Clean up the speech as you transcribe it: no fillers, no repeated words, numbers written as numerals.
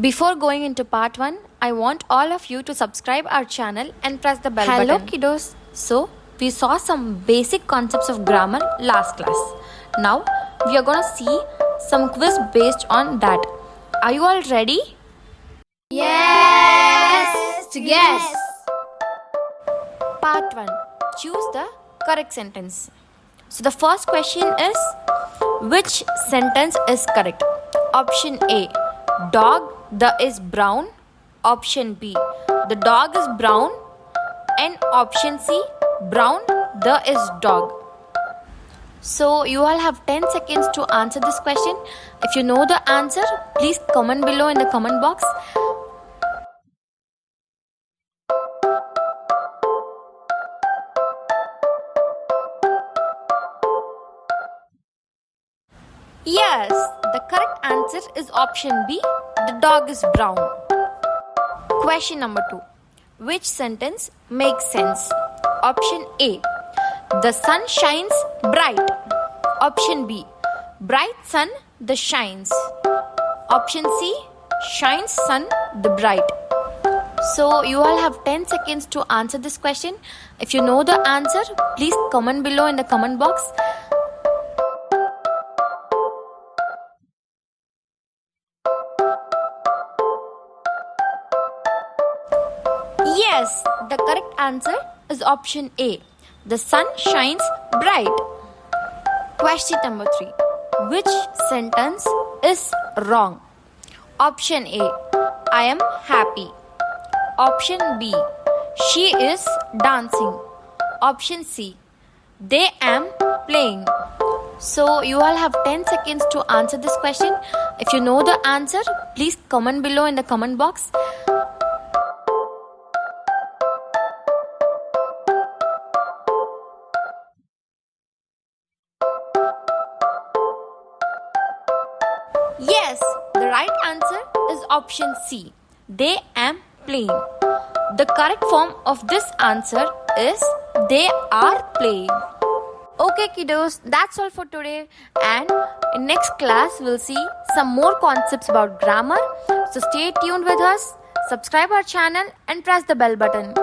Before going into part 1, I want all of you to subscribe our channel and press the bell button. Hello kiddos. So, we saw some basic concepts of grammar last class. Now, we are going to see some quiz based on that. Are you all ready? Yes. Part 1. Choose the correct sentence. So, the first question is, which sentence is correct? Option A, dog the is brown. Option B, the dog is brown. And option C, brown the is dog. So you all have 10 seconds to answer this question. If you know the answer, please comment below in the comment box. Yes, the correct answer is option B, the dog is brown. Question number 2. Which sentence makes sense? Option A, the sun shines bright. Option B, bright sun the shines. Option C, shines sun the bright. So you all have 10 seconds to answer this question. If you know the answer, please comment below in the comment box. Yes, the correct answer is option A. The sun shines bright. Question number 3. Which sentence is wrong? Option A, I am happy. Option B, she is dancing. Option C, they am playing. So you all have 10 seconds to answer this question. If you know the answer, please comment below in the comment box. Yes, the right answer is option C. They am playing. The correct form of this answer is they are playing. Okay kiddos, that's all for today, and in next class we'll see some more concepts about grammar. So stay tuned with us, subscribe our channel and press the bell button.